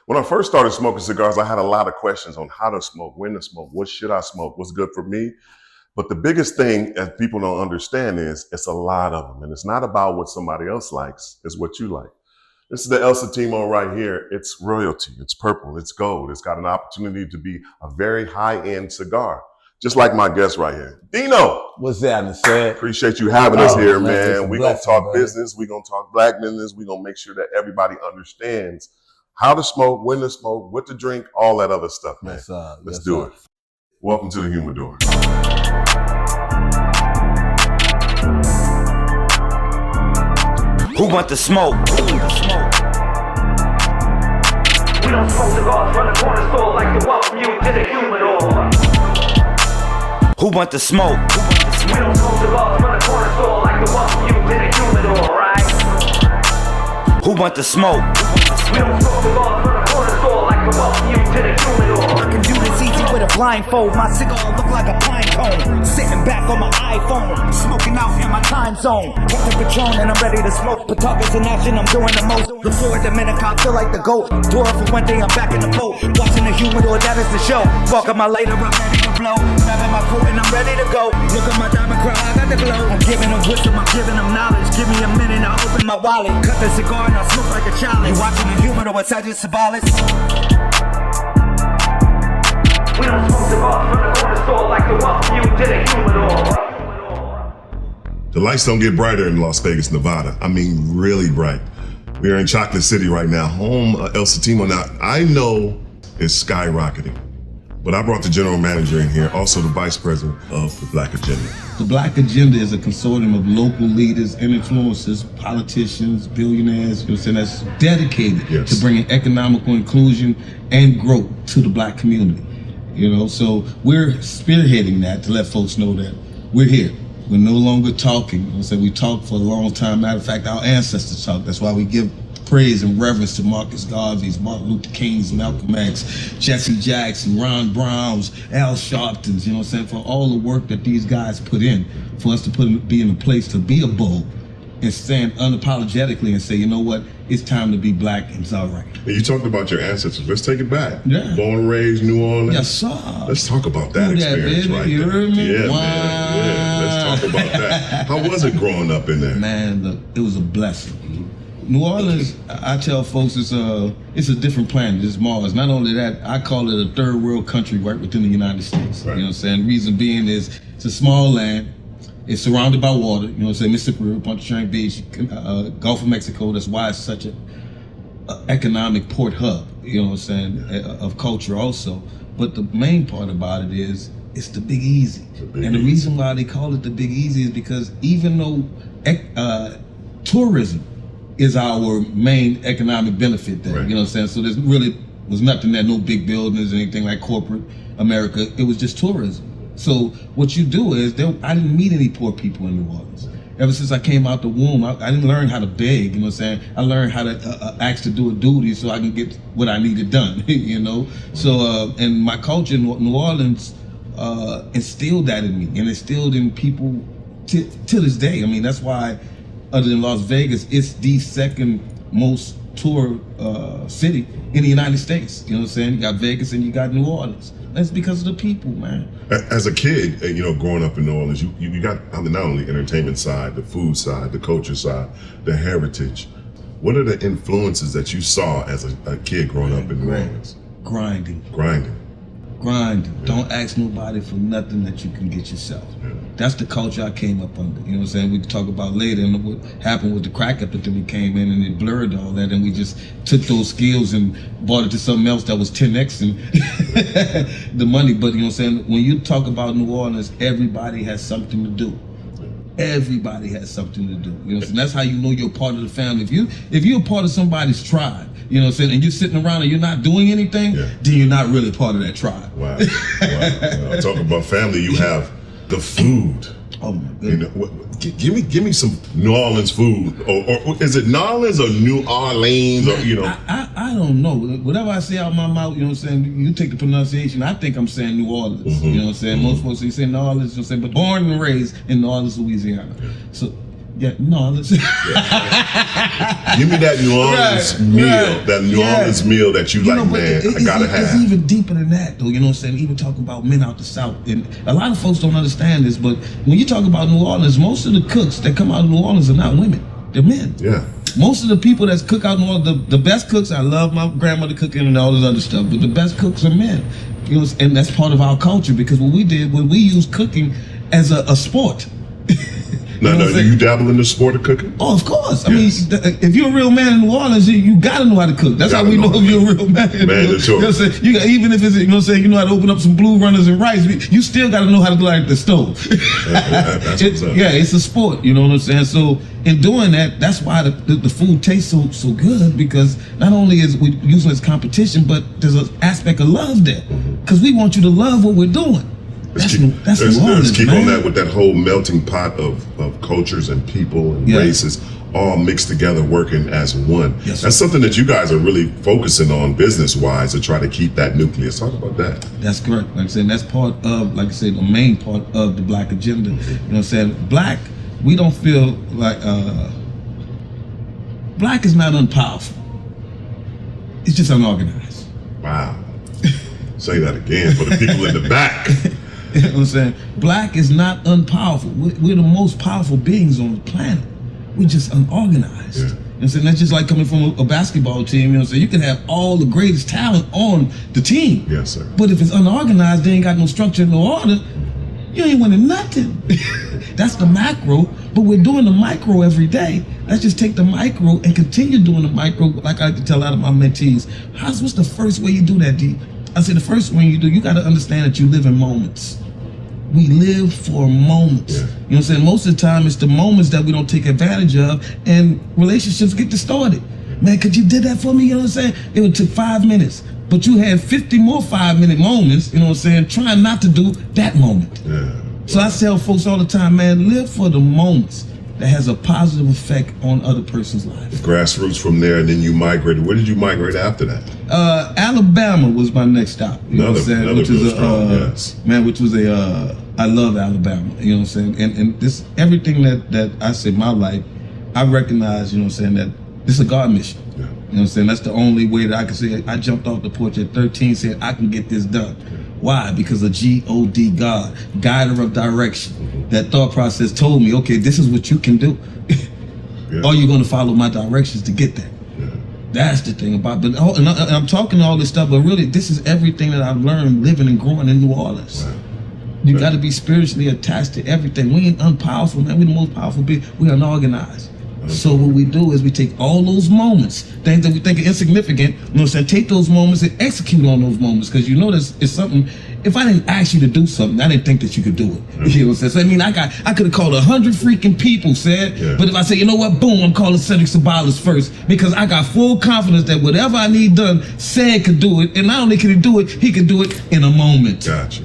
When I first started smoking cigars, I had a lot of questions on how to smoke, when to smoke, what should I smoke, what's good for me. But the biggest thing that people don't understand is it's a lot of them. And it's not about what somebody else likes, it's what you like. This is the El Satimo right here. It's royalty, it's purple, it's gold. It's got an opportunity to be a very high-end cigar. Just like my guest right here. Dino. What's that, Mr. Appreciate you having us here, man. We're going to talk brother. business. We're going to talk black business. We're going to make sure that everybody understands how to smoke, when to smoke, what to drink, all that other stuff, man. Let's do it. Welcome to the Humidor. Who want the smoke? We don't smoke cigars from the corner store like to welcome you to the Humidor. Who want the smoke? We don't smoke cigars from the corner store like to welcome you to the Humidor, right? Who want the smoke? We don't smoke cigars from the corner store like to welcome you to the Humidor. I can do this easy with a blindfold. My cigar look like a pine cone. Sitting back on my iPhone, smoking out in my time zone. Put the Patron and I'm ready to smoke. Patakas in action, I'm doing the most. The floor at the minute, I feel like the GOAT. Door for one day, I'm back in the boat. Watching the Humidor, that is the show. Walking my lighter, I'm ready to blow. Grabbing my crew and I'm ready to go. Look at my diamond crown, I got the glow. I'm giving them wisdom, I'm giving them knowledge. Give me a minute, I'll open my wallet. Cut the cigar and I'll smoke like a challenge. You watching the Humidor, what's that just symbolic? We don't smoke cigars from the corner store like to welcome you to the Humidor. The lights don't get brighter in Las Vegas, Nevada. I mean, really bright. We are in Chocolate City right now, home of El Satimo. Now, I know it's skyrocketing, but I brought the general manager in here, also the vice president of the Black Agenda. The Black Agenda is a consortium of local leaders and influencers, politicians, billionaires, you know what I'm saying, that's dedicated to bringing economical inclusion and growth to the Black community. You know, so we're spearheading that to let folks know that we're here. We're no longer talking. You know, so we talked for a long time. Matter of fact, our ancestors talked. That's why we give praise and reverence to Marcus Garvey's, Martin Luther King's, Malcolm X, Jesse Jackson, Ron Brown's, Al Sharpton's, you know what I'm saying, for all the work that these guys put in, for us to be in a place to be a bold and stand unapologetically and say, you know what, it's time to be black and it's all right. You talked about your ancestors. Let's take it back. Yeah. Born and raised New Orleans. Yes, sir. Let's talk about that experience right you there. Heard me? Yeah, wow. man. Yeah, let's talk about that. How was it growing up in there? Man, look, it was a blessing. New Orleans, I tell folks, it's a different planet. It's Mars. Not only that, I call it a third world country right within the United States. Right. You know what I'm saying? Reason being is it's a small land. It's surrounded by water. You know what I'm saying? Mississippi River, Pontchartrain Beach, Gulf of Mexico. That's why it's such an economic port hub, you know what I'm saying, of culture also. But the main part about it is it's the Big Easy. The reason why they call it the Big Easy is because even though tourism is our main economic benefit there, you know what I'm saying? So there's really was nothing there, no big buildings or anything like corporate America. It was just tourism. So what you do is, I didn't meet any poor people in New Orleans. Ever since I came out the womb, I didn't learn how to beg, you know what I'm saying? I learned how to ask to do a duty so I can get what I needed done, you know? So, and my culture in New Orleans instilled that in me and instilled in people to this day. I mean, that's why, other than Las Vegas, it's the second most tour city in the United States. You know what I'm saying? You got Vegas and you got New Orleans. That's because of the people, man. As a kid, you know, growing up in New Orleans, you got not only entertainment side, the food side, the culture side, the heritage. What are the influences that you saw as a kid growing up in New Orleans? Grinding. Don't ask nobody for nothing that you can get yourself. Yeah. That's the culture I came up under. You know what I'm saying? We can talk about later and what happened with the crack epidemic came in and it blurred all that, and we just took those skills and brought it to something else that was 10x and the money. But you know what I'm saying? When you talk about New Orleans, everybody has something to do. Everybody has something to do. You know what I'm saying? That's how you know you're part of the family. If you're a part of somebody's tribe, you know what I'm saying, and you're sitting around and you're not doing anything, then you're not really part of that tribe. Wow. Wow. Talk about family, you have the food. Oh my goodness. You know, give me some New Orleans food, or is it New Orleans or New Orleans, or you know? I don't know. Whatever I say out my mouth, you know what I'm saying. You take the pronunciation. I think I'm saying New Orleans. You know what I'm saying. Most folks say New Orleans, you know what I'm saying. But born and raised in New Orleans, Louisiana. So Yeah, no, listen. Give me that New Orleans meal, that New Orleans meal that you like, man, I gotta have. It's even deeper than that, though, you know what I'm saying? Even talking about men out the South. And a lot of folks don't understand this, but when you talk about New Orleans, most of the cooks that come out of New Orleans are not women, they're men. Yeah. Most of the people that cook out in New Orleans, the best cooks, I love my grandmother cooking and all this other stuff, but the best cooks are men. You know, and that's part of our culture, because what we did was we used cooking as a sport. No, you dabble in the sport of cooking? Oh, of course. Yes. I mean, if you're a real man in New Orleans, you gotta know how to cook. That's how we know if you're a real man. Man, that's you know what I'm saying? Even if it's, you know what I'm saying, you know how to open up some blue runners and rice, you still gotta know how to do it at the stove. That's what's up. Yeah, it's a sport, you know what I'm saying? So in doing that, that's why the food tastes so good, because not only is we using it as competition, but there's an aspect of love there. Because we want you to love what we're doing. That's New Orleans, keep man. on that with that whole melting pot of cultures and people and races all mixed together working as one. Yes, that's something that you guys are really focusing on business-wise to try to keep that nucleus. Talk about that. That's correct. Like I said, that's part of, like I said, the main part of the Black agenda. You know what I'm saying? Black, we don't feel like, Black is not unpowerful. It's just unorganized. Wow. Say that again for the people in the back. You know what I'm saying? Black is not unpowerful. We're the most powerful beings on the planet. We're just unorganized. Yeah. You know what I'm saying? That's just like coming from a basketball team. You know what I'm saying? You can have all the greatest talent on the team. Yes, sir. But if it's unorganized, they ain't got no structure, no order, you ain't winning nothing. That's the macro, but we're doing the micro every day. Let's just take the micro and continue doing the micro. Like I can tell a lot of my mentees, what's the first way you do that, D? I say the first way you do, you got to understand that you live in moments. We live for moments. Yeah. You know what I'm saying? Most of the time, it's the moments that we don't take advantage of, and relationships get distorted. Man, could you did that for me? You know what I'm saying? It would took 5 minutes, but you had 50 more 5-minute moments, you know what I'm saying, trying not to do that moment. Yeah. So I tell folks all the time, man, live for the moments that has a positive effect on other person's life. Grassroots from there, and then you migrated. Where did you migrate after that? Alabama was my next stop. You know what I'm saying? Which was which was I love Alabama. You know what I'm saying? And this, everything that I say in my life, I recognize, you know what I'm saying, that this is a God mission. Yeah. You know what I'm saying? That's the only way that I can say I jumped off the porch at 13, said I can get this done. Why? Because of G.O.D. God, guider of direction. That thought process told me, okay, this is what you can do. Or you're going to follow my directions to get there. That's the thing about it. And I'm talking all this stuff, but really, this is everything that I've learned living and growing in New Orleans. Wow. You got to be spiritually attached to everything. We ain't unpowerful, man. We're the most powerful being. We are unorganized. So what we do is we take all those moments, things that we think are insignificant, you know what I'm saying, take those moments and execute on those moments, because you know this is something, if I didn't ask you to do something, I didn't think that you could do it. You know what I'm saying? So I mean, I could have called 100 freaking people, said, but if I say, you know what, boom, I'm calling Cedric Sabalas first, because I got full confidence that whatever I need done, said could do it, and not only can he do it, he can do it in a moment. Gotcha.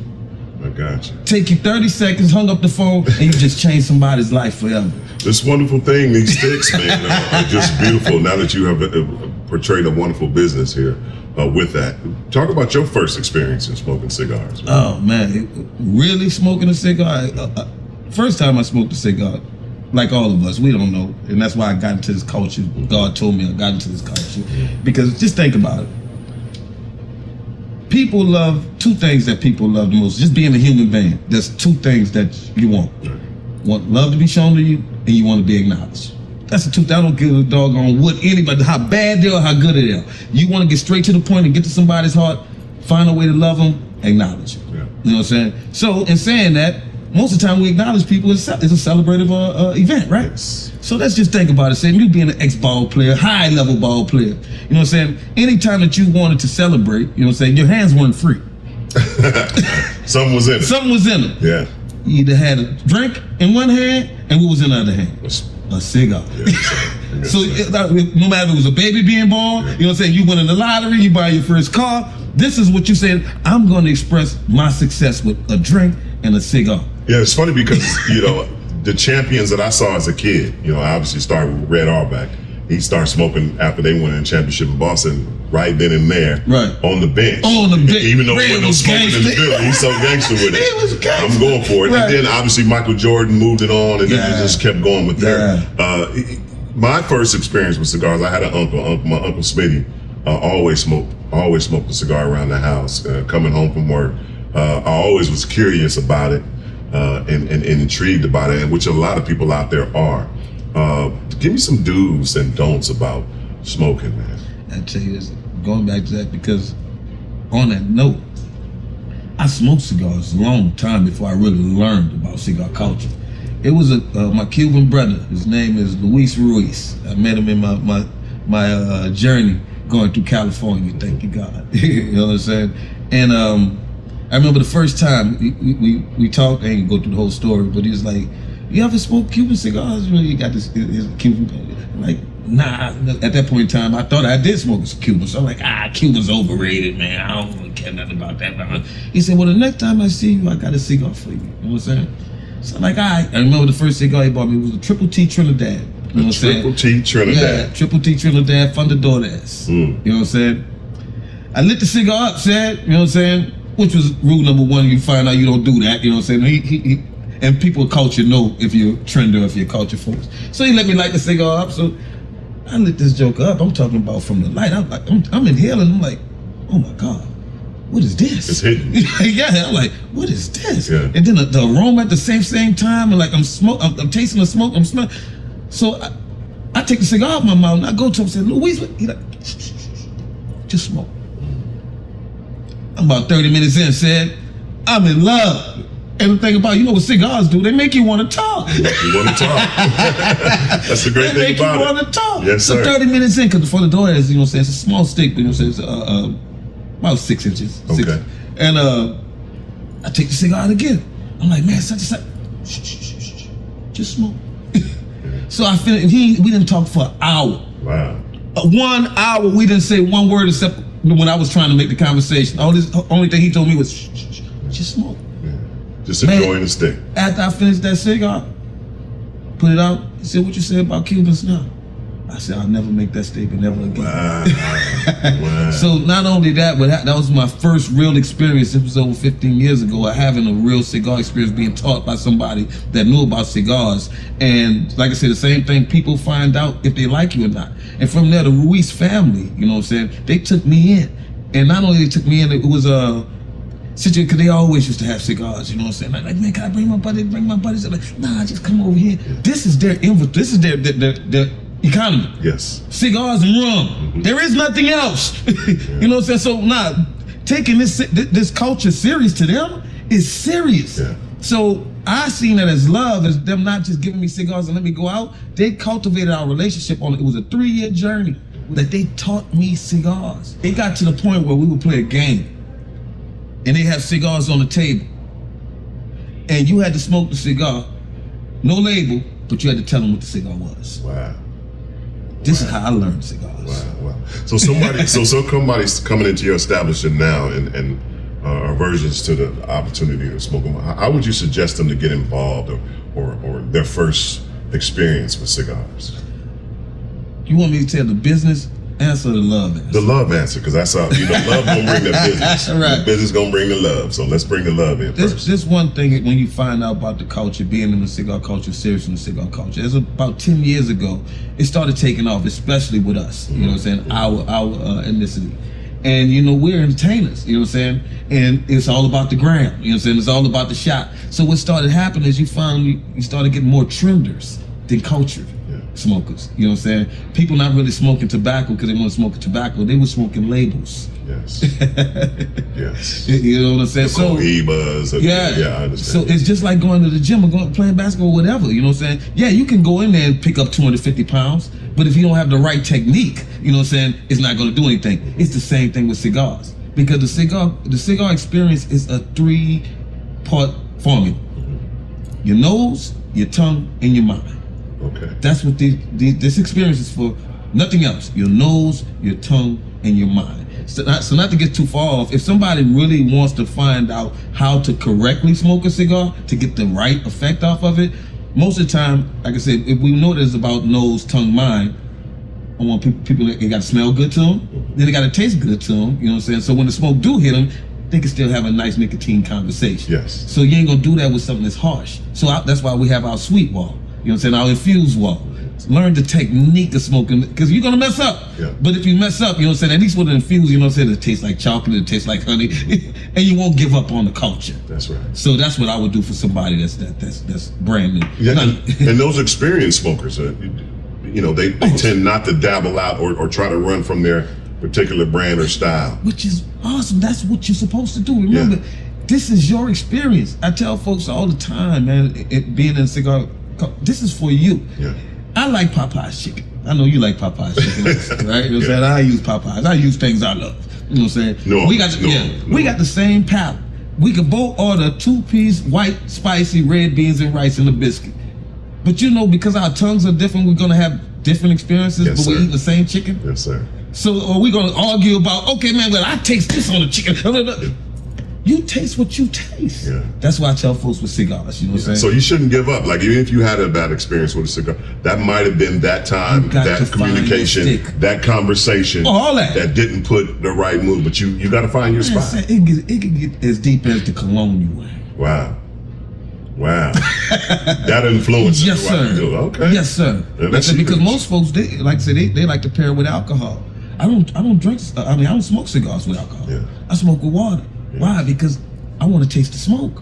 I gotcha. Take you 30 seconds, hung up the phone, and you just changed somebody's life forever. This wonderful thing, these sticks, man, are just beautiful. Now that you have portrayed a wonderful business here with that. Talk about your first experience in smoking cigars. Man. Oh, man. Really smoking a cigar? First time I smoked a cigar, like all of us, we don't know. And that's why I got into this culture. God told me I got into this culture. Because just think about it. People love two things that people love the most. Just being a human being. There's two things that you want. You want love to be shown to you, and you want to be acknowledged. That's the truth. I don't give a doggone what anybody, how bad they are, how good they are. You want to get straight to the point and get to somebody's heart, find a way to love them, acknowledge them. Yeah. You know what I'm saying? So in saying that, most of the time we acknowledge people is a celebrative event, right? Yes. So let's just think about it. Say you being an ex-ball player, high-level ball player. You know what I'm saying? Anytime that you wanted to celebrate, you know what I'm saying, your hands weren't free. Something was in it. Something was in it. Yeah. You either had a drink in one hand, and what was in the other hand? A cigar. Yeah, so no matter if it was a baby being born, you know what I'm saying, you win in the lottery, you buy your first car, this is what you said, I'm going to express my success with a drink and a cigar. Yeah, it's funny because, you know, the champions that I saw as a kid, you know, I obviously started with Red Auerbach, He started smoking after they won the championship in Boston, right then and there, Right. on the bench. On the bench. Even though Ray there was no was smoking in the gangster. building, he's so gangster with it. He was gangster. I'm going for it. Right. And then obviously Michael Jordan moved it on, and then it just kept going with that. My first experience with cigars, I had an uncle, my Uncle Smitty, always smoked a cigar around the house, coming home from work. I always was curious about it and intrigued about it, and which a lot of people out there are. Give me some do's and don'ts about smoking, man. I tell you this, going back to that, because on that note, I smoked cigars a long time before I really learned about cigar culture. It was my Cuban brother. His name is Luis Ruiz. I met him in my journey going through California. Thank you, God. You know what I'm saying? And I remember the first time we talked. I ain't gonna go through the whole story, but he was like, "You ever smoke Cuban cigars?" You know, you got this his Cuban. I'm like, nah. At that point in time, I thought I did smoke a Cuban. So I'm like, Cuban's overrated, man. I don't really care nothing about that. He said, well, the next time I see you, I got a cigar for you. You know what I'm saying? So I'm like, all right. I remember the first cigar he bought me was a Triple T Trinidad. You know what I'm saying? Triple T Trinidad. Yeah, Triple T Trinidad from the W.D.D.A. You know what I'm saying? I lit the cigar up, said, you know what I'm saying? Which was rule number one. You find out you don't do that. You know what I'm saying? And people culture know if you're trend or if you're culture folks. So he let me light the cigar up. So I lit this joke up. I'm talking about from the light. I'm like, I'm inhaling. I'm like, oh my God, what is this? It's hidden. Yeah, I'm like, what is this? Yeah. And then the aroma at the same time, and like I'm tasting the smoke. I'm smelling. So I take the cigar out of my mouth and I go to him and say, Louise, he like, shh, just smoke. I'm about 30 minutes in, said, I'm in love. And the thing about, you know what cigars do? They make you want to talk. You want to talk. That's the great thing about it. They make you want to talk. Yes, sir. So 30 minutes in, because before the door is, you know what I'm saying, it's a small stick, but you know what I'm saying, it's about 6 inches. Okay. And I take the cigar out again. I'm like, man, such and such. Shh. Just smoke. So I finished, we didn't talk for an hour. Wow. 1 hour, we didn't say one word except when I was trying to make the conversation. Only thing he told me was, shh, just smoke. Just enjoying the stick. After I finished that cigar, put it out, he said, what you say about Cubans now? I said, I'll never make that statement ever again. Wow. So not only that, but that was my first real experience. It was over 15 years ago, having a real cigar experience, being taught by somebody that knew about cigars. And like I said, the same thing, people find out if they like you or not. And from there, the Ruiz family, you know what I'm saying, they took me in. And not only they took me in, it was because they always used to have cigars, you know what I'm saying? Like, man, can I bring my buddies? They're like, nah, just come over here. This is their this is their economy. Yes. Cigars and rum. There is nothing else. You know what I'm saying? So taking this culture serious to them is serious. Yeah. So I seen that as love, as them not just giving me cigars and let me go out. They cultivated our relationship on it. It was a 3-year journey that they taught me cigars. It got to the point where we would play a game and they have cigars on the table. And you had to smoke the cigar, no label, but you had to tell them what the cigar was. Wow. This is how I learned cigars. Wow. So somebody's coming into your establishment now and aversions to the opportunity to smoke them. How would you suggest them to get involved or their first experience with cigars? You want me to tell the business answer or the love answer? The love answer, because that's how, love gonna bring the business. Right. The business gonna bring the love. So let's bring the love in first. This one thing, when you find out about the culture, being in the cigar culture, serious in the cigar culture, it's about 10 years ago, it started taking off, especially with us, you know what I'm saying, our ethnicity. And, we're entertainers, you know what I'm saying? And it's all about the gram, you know what I'm saying? It's all about the shot. So what started happening is you started getting more trenders than culture smokers, you know what I'm saying? People not really smoking tobacco because they want to smoke tobacco. They were smoking labels. Yes. Yes. You know what I'm saying? The Cohibas. Yeah, I understand. So it's just like going to the gym or playing basketball or whatever, you know what I'm saying? Yeah, you can go in there and pick up 250 pounds, but if you don't have the right technique, you know what I'm saying, it's not going to do anything. It's the same thing with cigars. Because the cigar experience is a 3-part formula. Your nose, your tongue, and your mind. Okay. That's what this experience is for. Nothing else. Your nose, your tongue, and your mind. So not to get too far off, if somebody really wants to find out how to correctly smoke a cigar, to get the right effect off of it, most of the time, like I said, if we know that it's about nose, tongue, mind, I want people that got to smell good to them, then they got to taste good to them. You know what I'm saying? So when the smoke do hit them, they can still have a nice nicotine conversation. Yes. So you ain't gonna do that with something that's harsh. So that's why we have our sweet wall. You know what I'm saying? Our infused wall. Learn the technique of smoking, because you're gonna mess up. Yeah. But if you mess up, you know what I'm saying, at least with an infused, you know what I'm saying, it tastes like chocolate, it tastes like honey, and you won't give up on the culture. That's right. So that's what I would do for somebody that's brand new. Yeah, and those experienced smokers, you know, they tend not to dabble out or try to run from their particular brand or style. Which is awesome. That's what you're supposed to do. Remember, this is your experience. I tell folks all the time, man, being in a cigar, this is for you. Yeah. I like Popeye's chicken. I know you like Popeye's chicken, right? You know what I'm saying? I use Popeye's. I use things I love. You know what I'm saying? We got the same palate. We could both order a 2-piece white spicy red beans and rice and a biscuit. But you know, because our tongues are different, we're gonna have different experiences, but we eat the same chicken. Yes, sir. So are we gonna argue about, okay, man, well, I taste this on the chicken. You taste what you taste. Yeah. That's why I tell folks with cigars, you know what I'm saying? So you shouldn't give up. Like, even if you had a bad experience with a cigar, that might have been that time, that communication, that conversation, all that didn't put the right mood. But you got to find your spot. It can get as deep as the cologne you wear. Wow. That influences. Yes, sir. Okay. Yes, sir. Yeah, because most folks, they like I said, they like to pair it with alcohol. I don't drink. I don't smoke cigars with alcohol. Yeah. I smoke with water. Yeah. Why? Because I want to taste the smoke.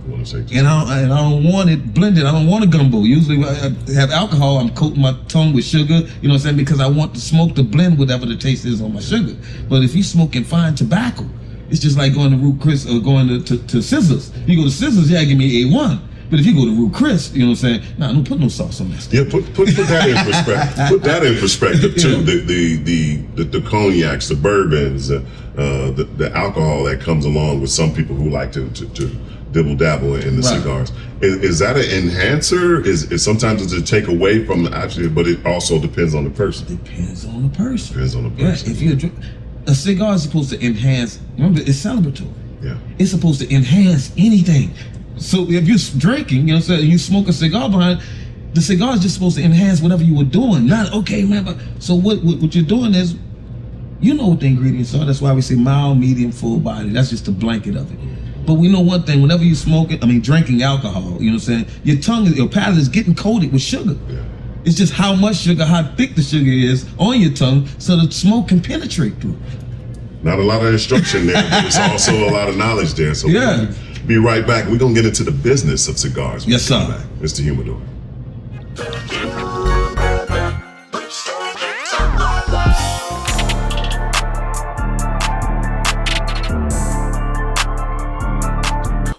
And I don't want it blended. I don't want a gumbo. Usually when I have alcohol, I'm coating my tongue with sugar, you know what I'm saying? Because I want the smoke to blend whatever the taste is on my sugar. But if you smoking fine tobacco, it's just like going to Root Chris or going to Scissors. You go to Scissors, yeah, give me A1. But if you go to Root Chris, you know what I'm saying? Nah, don't put no sauce on that stuff. Yeah, put that in perspective. Put that in perspective too. The cognacs, the bourbons, the alcohol that comes along with some people who like to dibble dabble in the cigars. Is that an enhancer? Is sometimes it's a take away from actually, but it also depends on the person. Depends on the person. Depends on the person. Yeah, if a cigar is supposed to enhance. Remember, it's celebratory. Yeah. It's supposed to enhance anything. So if you're drinking, you know what I'm saying, you smoke a cigar behind, the cigar is just supposed to enhance whatever you were doing. Not, okay, man, but so what you're doing is, you know what the ingredients are. That's why we say mild, medium, full body. That's just the blanket of it. But we know one thing, whenever you drinking alcohol, you know what I'm saying, your palate is getting coated with sugar. Yeah. It's just how much sugar, how thick the sugar is on your tongue so the smoke can penetrate through. Not a lot of instruction there, but it's also a lot of knowledge there. So yeah. Be right back. We're going to get into the business of cigars. Yes, sir. Mr. Humidor.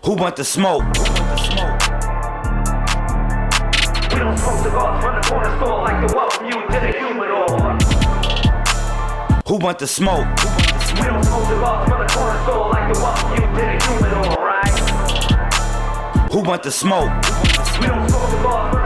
Who want the smoke? We don't smoke cigars from the corner store like to welcome you to the Humidor. Who want the smoke? We don't smoke cigars from the corner store like to welcome you to the Humidor, right? Who want the smoke? We don't smoke cigars from